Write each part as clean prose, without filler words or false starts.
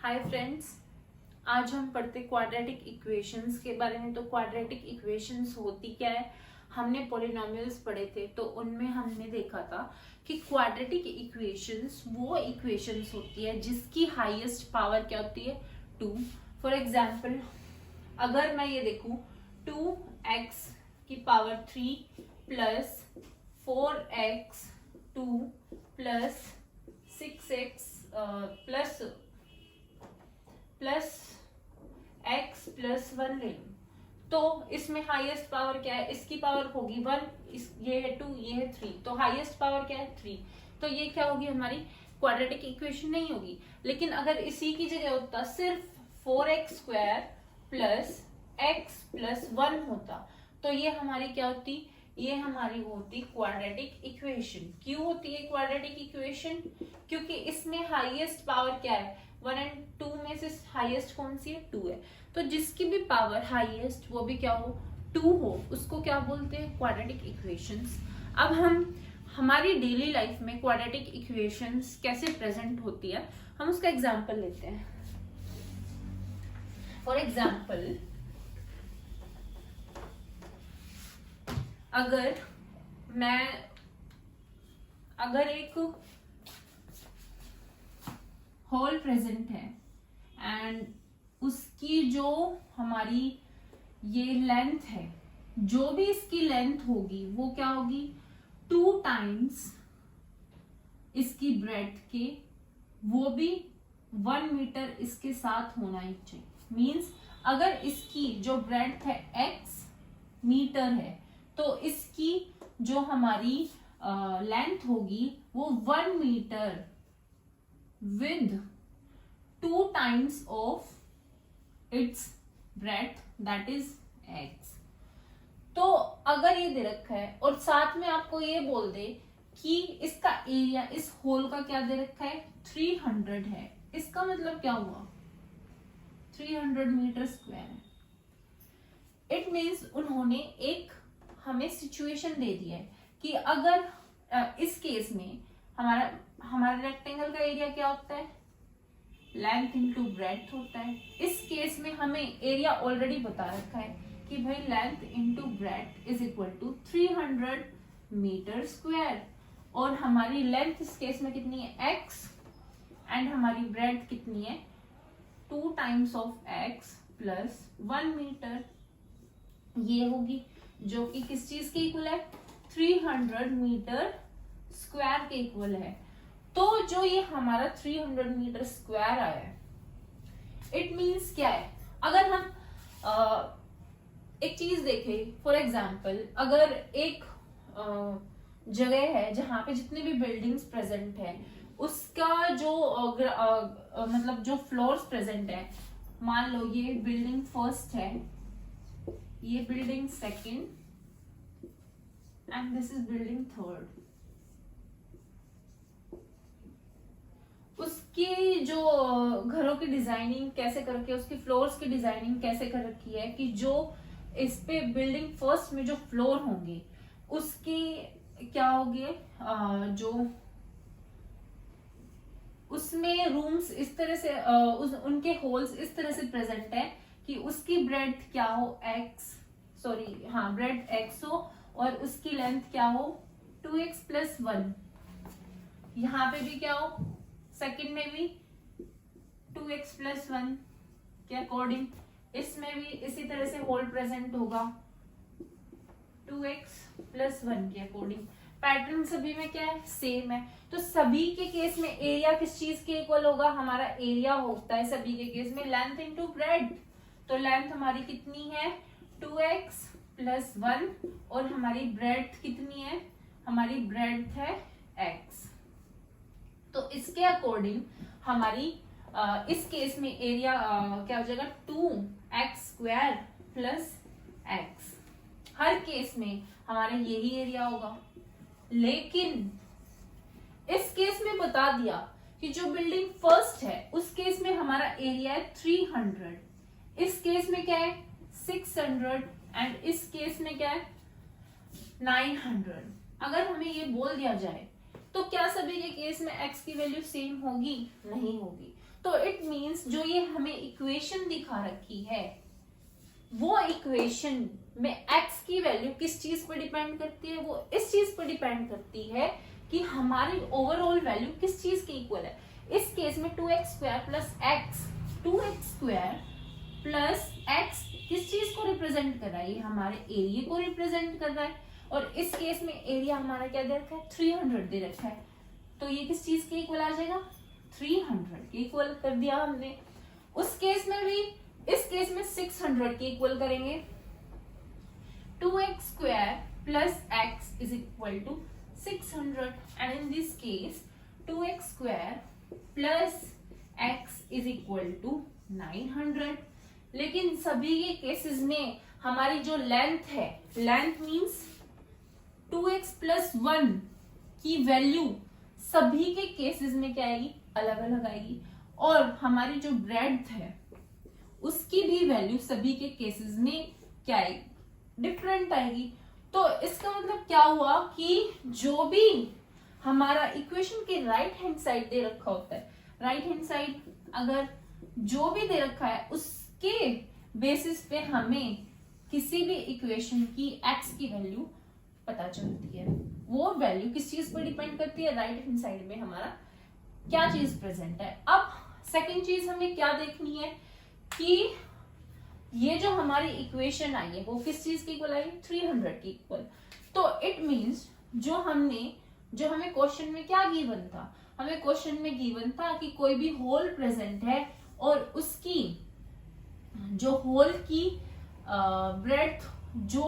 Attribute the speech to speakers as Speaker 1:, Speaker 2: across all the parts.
Speaker 1: Hi friends, आज हम पढ़ते क्वाड्रेटिक इक्वेशंस के बारे में। तो क्वाड्रेटिक इक्वेशंस होती क्या है, हमने पॉलिनोमियल्स पढ़े थे तो उनमें हमने देखा था कि क्वाड्रेटिक इक्वेशंस वो इक्वेशंस होती है जिसकी हाईएस्ट पावर क्या होती है, 2। फॉर एग्जांपल, अगर मैं ये देखूं 2x की power 3 plus 4x 2 plus 6x plus x plus 1 ले लूं, तो इसमें हाईएस्ट पावर क्या है, इसकी पावर होगी 1, ये है 2, ये है 3, तो हाईएस्ट पावर क्या है 3। तो ये क्या होगी, हमारी क्वाड्रेटिक इक्वेशन नहीं होगी। लेकिन अगर इसी की जगह होता सिर्फ 4x square plus x plus 1 होता, तो ये हमारी क्या होती, ये हमारी होती क्वाड्रेटिक इक्वेशन। क्यों होती है क्वाड्रेटिक इक्वेशन? क्योंकि इसमें हाईएस्ट पावर क्या है, 1 एंड 2 में से हाईएस्ट कौन सी है, 2 है। तो जिसकी भी पावर हाईएस्ट वो भी क्या हो, 2 हो, उसको क्या बोलते हैं, क्वाड्रेटिक इक्वेशंस। अब हम हमारी डेली लाइफ में क्वाड्रेटिक इक्वेशंस कैसे प्रेजेंट होती है, हम उसका एग्जांपल लेते हैं। फॉर एग्जांपल, अगर एक होल प्रेजेंट है एंड उसकी जो हमारी ये लेंथ है, जो भी इसकी लेंथ होगी वो क्या होगी, 2 टाइम्स इसकी ब्रेड्थ के, वो भी 1 मीटर इसके साथ होना ही चाहिए। मीन्स अगर इसकी जो ब्रेड्थ है x मीटर है, तो इसकी जो हमारी लेंथ होगी वो 1 metre with 2 times of its breadth, that is x। तो अगर ये दे रखा है और साथ में आपको ये बोल दे कि इसका एरिया इस होल का क्या दे रखा है, 300 है, इसका मतलब क्या हुआ, 300 मीटर स्क्वायर है। इट मीन्स उन्होंने एक हमें सिचुएशन दे दी है कि अगर इस केस में हमारा रेक्टेंगल का एरिया क्या होता है, लेंथ इनटू ब्रेड्थ होता है। इस केस में हमें एरिया ऑलरेडी बता रखा है कि भाई length into breadth is equal to 300 metre square, और हमारी लेंथ इस केस में कितनी है, x, एंड हमारी ब्रेड्थ कितनी है, 2 times of x plus 1 metre, ये होगी, जो कि किस चीज के इक्वल है, 300 मीटर स्क्वायर के इक्वल है। तो जो ये हमारा 300 मीटर स्क्वायर आया है, इट मींस क्या है, अगर हम एक चीज देखें, फॉर एग्जांपल, अगर एक जगह है जहां पे जितने भी बिल्डिंग्स प्रेजेंट है, उसका जो मतलब जो फ्लोर्स प्रेजेंट है, मान लो ये बिल्डिंग फर्स्ट है, ये building second, and this is building third. उसकी जो घरों की डिजाइनिंग कैसे करके, उसकी फ्लोर्स की डिजाइनिंग कैसे कर रखी है कि जो इस पे बिल्डिंग फर्स्ट में जो फ्लोर होंगे उसकी क्या होगी, जो उसमें रूम्स इस तरह से उनके होल्स इस तरह से प्रेजेंट है कि उसकी ब्रेड्थ क्या हो, ब्रेड्थ x हो, और उसकी लेंथ क्या हो, 2x प्लस 1। यहाँ पे भी क्या हो, सेकंड में भी 2x प्लस 1 के अकॉर्डिंग, इसमें भी इसी तरह से होल प्रेजेंट होगा 2x प्लस 1 के अकॉर्डिंग। पैटर्न सभी में क्या है, सेम है। तो सभी के केस में एरिया किस चीज के इक्वल होगा, हमारा एरिया होता है सभी के केस में लेंथ इनटू ब्रेड्थ। तो लेंथ हमारी कितनी है, 2x प्लस 1, और हमारी ब्रेड्थ कितनी है, हमारी ब्रेड्थ है x। तो इसके अकॉर्डिंग हमारी इस केस में एरिया क्या हो जाएगा, 2x स्क्वायर प्लस x। हर केस में हमारा यही एरिया होगा। लेकिन इस केस में बता दिया कि जो बिल्डिंग फर्स्ट है उस केस में हमारा एरिया है 300, इस केस में क्या है 600, एंड इस केस में क्या है 900। अगर हमें ये बोल दिया जाए तो क्या सभी के केस में x की वैल्यू सेम होगी, नहीं होगी। तो इट मींस जो ये हमें इक्वेशन दिखा रखी है वो इक्वेशन में x की वैल्यू किस चीज पर डिपेंड करती है, वो इस चीज पर डिपेंड करती है कि हमारी ओवरऑल वैल्यू किस चीज के इक्वल है। इस केस में 2x² plus x, 2x² plus x किस चीज को रिप्रेजेंट कर रहा है, ये हमारे एरिया को रिप्रेजेंट कर रहा है। और इस केस में एरिया हमारा क्या दे रखा है, 300 दे रखा है, तो ये किस चीज के इक्वल आ जाएगा, 300 के इक्वल कर दिया हमने। उस केस में भी, इस केस में 600 के इक्वल करेंगे। 2x² plus x is equal to 600 and in this case 2x² plus x is equal to 900। लेकिन सभी के केसेस में हमारी जो लेंथ है, लेंथ मींस 2x प्लस 1 की वैल्यू सभी के केसेस में क्या आएगी, अलग अलग आएगी। और हमारी जो ब्रेड्थ है उसकी भी वैल्यू सभी के केसेस में क्या आएगी, डिफरेंट आएगी। तो इसका मतलब क्या हुआ कि जो भी हमारा इक्वेशन के राइट हैंड साइड दे रखा होता है, राइट हैंड साइड अगर जो भी दे रखा है उसके बेसिस पे हमें किसी भी इक्वेशन की x की वैल्यू पता चलती है। वो वैल्यू किस चीज पर डिपेंड करती है, राइट हैंड साइड में हमारा क्या चीज प्रेजेंट है। अब सेकंड चीज हमें क्या देखनी है कि ये जो हमारी इक्वेशन आई है वो किस चीज की इक्वल आई, 300 की इक्वल। तो इट मींस जो हमें क्वेश्चन में क्या गिवन था, हमें क्वेश्चन में गिवन था कि कोई भी होल प्रेजेंट है और उसकी जो होल की ब्रेड्थ जो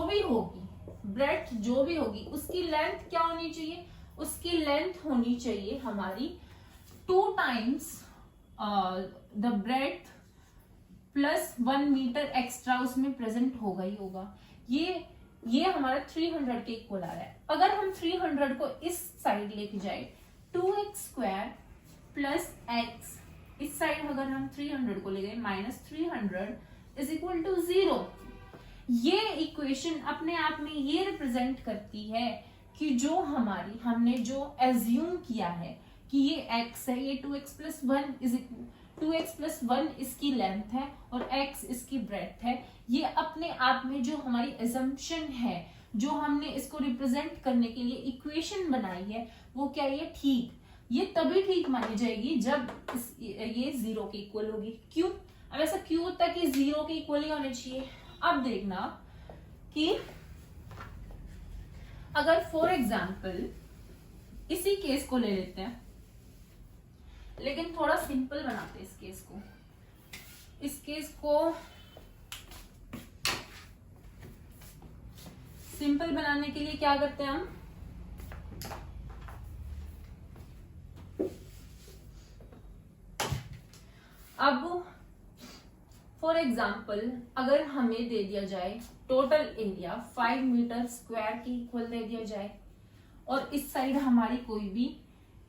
Speaker 1: भी होगी उसकी लेंथ क्या होनी चाहिए, उसकी लेंथ होनी चाहिए हमारी 2 times the breadth plus 1 metre extra उसमें प्रेजेंट होगा ही होगा। ये हमारा 300 के इक्वल आ रहा है। अगर हम 300 को इस साइड लेके जाए, 2x² प्लस x, इस साइड अगर हम 300 को ले गए माइनस 300 इज इक्वल टू 0। ये इक्वेशन अपने आप में ये रिप्रेजेंट करती है कि जो हमने जो एज्यूम किया है कि ये x है, ये 2x plus 1 is 2x plus 1 इसकी लेंथ है और x इसकी ब्रेड्थ है। ये अपने आप में जो हमारी एजम्पशन है, जो हमने इसको रिप्रेजेंट करने के लिए इक्वेशन बनाई है, वो क्या है, ठीक, ये तभी ठीक मानी जाएगी जब ये 0 के इक्वल होगी। क्यों, अब ऐसा क्यों होता है कि 0 के इक्वल ही होने चाहिए। अब देखना कि अगर फॉर एग्जाम्पल इसी केस को ले लेते हैं, लेकिन थोड़ा सिंपल बनाते हैं इस केस को सिंपल बनाने के लिए क्या करते हैं हम, अब फॉर एग्जाम्पल अगर हमें दे दिया जाए टोटल एरिया 5 मीटर स्क्वायर के इक्वल दे दिया जाए और इस साइड हमारी कोई भी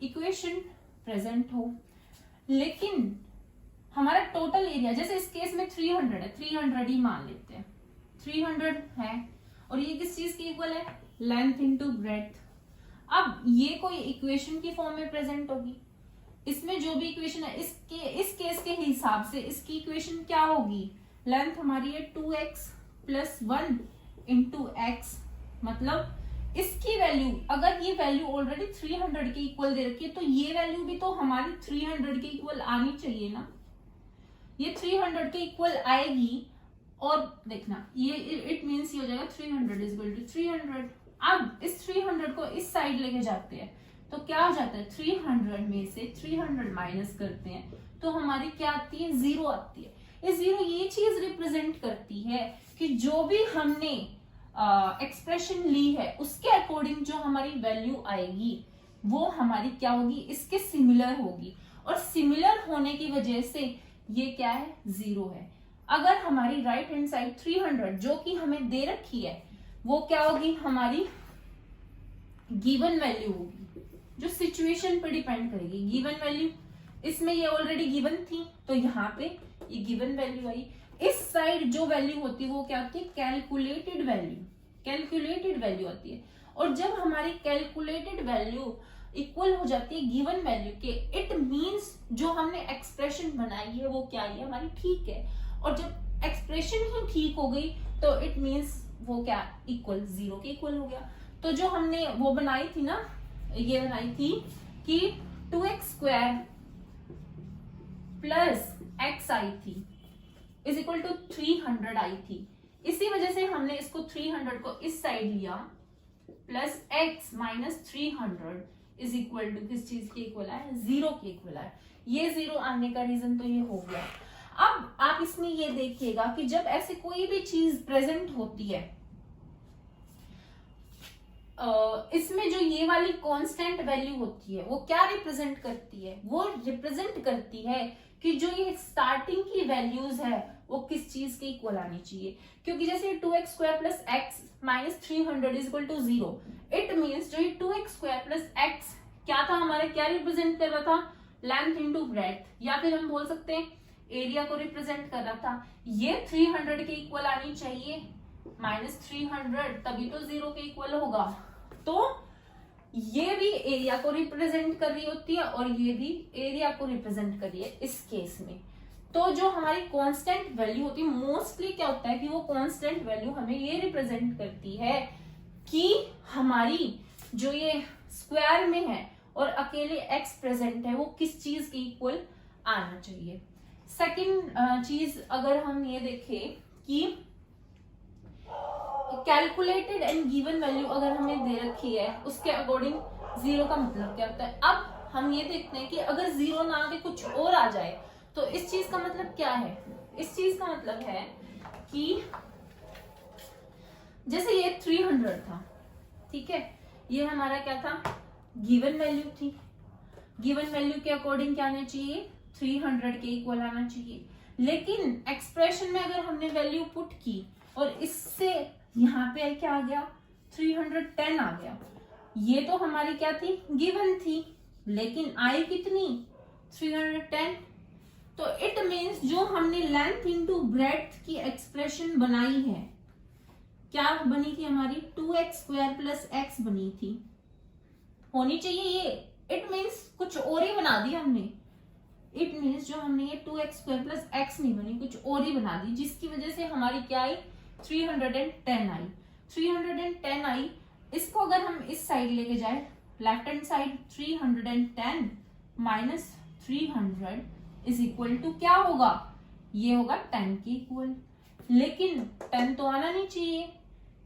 Speaker 1: इक्वेशन प्रेजेंट हो, लेकिन हमारा टोटल एरिया जैसे इस केस में 300 है, 300 ही मान लेते हैं, 300 है और ये किस चीज की इक्वल है, लेंथ इनटू ब्रेड्थ। अब ये कोई इक्वेशन की फॉर्म में प्रेजेंट होगी, इसमें जो भी इक्वेशन है इस केस के हिसाब से इसकी इक्वेशन क्या होगी, लेंथ हमारी है 2x प्लस 1 इंटू एक्स, मतलब इसकी वैल्यू, अगर ये वैल्यू ऑलरेडी 300 के इक्वल दे रखी है तो ये वैल्यू भी तो हमारी 300 के इक्वल आनी चाहिए ना, ये 300 के इक्वल आएगी। और देखना ये इट मींस ये हो जाएगा 300 इज इक्वल टू 300। अब इस 300 को इस साइड लेके जाते हैं तो क्या हो जाता है, 300 में से 300 माइनस करते हैं तो हमारी क्या आती है, 0 आती है। ये 0 ये चीज रिप्रेजेंट करती है कि जो भी हमने एक्सप्रेशन ली है उसके अकॉर्डिंग जो हमारी वैल्यू आएगी वो हमारी क्या होगी, इसके सिमिलर होगी, और सिमिलर होने की वजह से ये क्या है, 0 है। अगर हमारी राइट हैंड साइड 300 जो कि हमें दे रखी है वो क्या होगी, हमारी गिवन वैल्यू होगी जो सिचुएशन पर डिपेंड करेगी। गिवन वैल्यू इसमें ये ऑलरेडी गिवन थी तो यहाँ पे ये गिवन वैल्यू आई। इस साइड जो वैल्यू होती है वो क्या होती है, कैलकुलेटेड वैल्यू आती है। और जब हमारी कैलकुलेटेड वैल्यू इक्वल हो जाती है गिवन वैल्यू के, इट मींस जो हमने एक्सप्रेशन बनाई है वो क्या है, हमारी ठीक है। और जब एक्सप्रेशन ही ठीक हो गई तो इट मींस वो क्या, इक्वल, जीरो के इक्वल हो गया। तो जो हमने वो बनाई थी ना, ये बनाई थी कि 2x² प्लस x आई थी इज इक्वल टू 300 आई थी। इसी वजह से हमने इसको 300 को इस साइड लिया, plus x minus 300 is equal to किस चीज के इक्वल है, जीरो के इक्वल है। ये जीरो आने का रीजन तो ये हो गया। अब आप इसमें ये देखिएगा कि जब ऐसे कोई भी चीज प्रेजेंट होती है, इसमें जो ये वाली कांस्टेंट वैल्यू होती है वो क्या रिप्रेजेंट करती है, वो रिप्रेजेंट करती है कि जो ये स्टार्टिंग की वैल्यूज है वो किस चीज के इक्वल आनी चाहिए। क्योंकि जैसे 2x² plus x minus 300 is equal to 0, it means जो ये 2x² प्लस x क्या था हमारे, क्या रिप्रेजेंट कर रहा था, लेंथ इंटू ब्रेड्थ, या फिर हम बोल सकते हैं एरिया को रिप्रेजेंट कर रहा था। ये 300 के इक्वल आनी चाहिए, माइनस 300 तभी तो 0 के इक्वल होगा। तो ये भी एरिया को रिप्रेजेंट कर रही होती है और ये भी एरिया को रिप्रेजेंट कर रही है इस केस में। तो जो हमारी कांस्टेंट वैल्यू होती है, मोस्टली क्या होता है कि वो कांस्टेंट वैल्यू हमें ये रिप्रेजेंट करती है कि हमारी जो ये स्क्वायर में है और अकेले x प्रेजेंट है वो किस चीज के इक्वल आना चाहिए। सेकंड चीज अगर हम ये देखें कि कैलकुलेटेड एंड गिवन वैल्यू अगर हमें दे रखी है उसके अकॉर्डिंग जीरो का मतलब क्या होता है। अब हम ये देखते हैं कि अगर जीरो ना आके कुछ और आ जाए तो इस चीज का मतलब क्या है, इस चीज का मतलब है कि जैसे ये 300 था, ठीक है, ये हमारा क्या था, गिवन वैल्यू थी। गिवन वैल्यू के अकॉर्डिंग क्या आना चाहिए, 300 के इक्वल आना चाहिए। लेकिन एक्सप्रेशन में अगर हमने वैल्यू पुट की और इससे यहाँ पे क्या आ गया, 310 आ गया, ये तो हमारी क्या थी, गिवन थी, लेकिन आई कितनी, 310। तो इट मीन्स जो हमने लेंथ इंटू ब्रेड्थ की एक्सप्रेशन बनाई है, क्या बनी थी हमारी, 2x² प्लस x बनी थी, होनी चाहिए ये। इट मीन्स कुछ और ही बना दी हमने, इट मीन्स जो हमने ये 2x² प्लस x नहीं बनी, कुछ और ही बना दी, जिसकी वजह से हमारी क्या आई, 310 आई। 310 आई, इसको अगर हम इस साइड लेके जाए, left hand side, 310 minus 300 is equal to क्या होगा, ये होगा 10 के इक्वल। लेकिन 10 तो आना नहीं चाहिए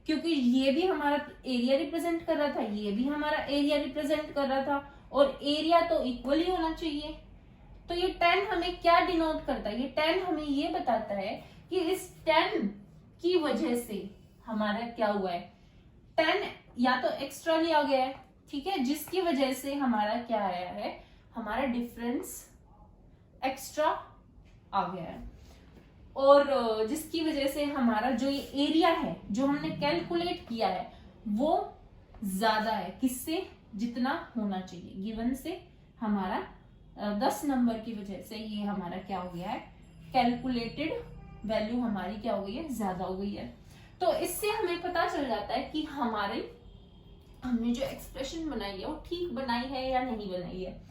Speaker 1: क्योंकि ये भी हमारा एरिया रिप्रेजेंट कर रहा था, ये भी हमारा एरिया रिप्रेजेंट कर रहा था, और एरिया तो इक्वल ही होना चाहिए। तो ये 10 हमें क्या डिनोट करता है, ये 10 हमें ये बताता है कि इस 10 की वजह से हमारा क्या हुआ है, 10 या तो एक्स्ट्रा लिया गया है, ठीक है, जिसकी वजह से हमारा क्या आया है, हमारा डिफरेंस एक्स्ट्रा आ गया है, और जिसकी वजह से हमारा जो ये एरिया है जो हमने कैलकुलेट किया है वो ज्यादा है, किससे, जितना होना चाहिए गिवन से। हमारा 10 नंबर की वजह से ये हमारा क्या हो गया है, कैलकुलेटेड वैल्यू हमारी क्या हो गई है, ज्यादा हो गई है। तो इससे हमें पता चल जाता है कि हमने जो एक्सप्रेशन बनाई है वो ठीक बनाई है या नहीं बनाई है।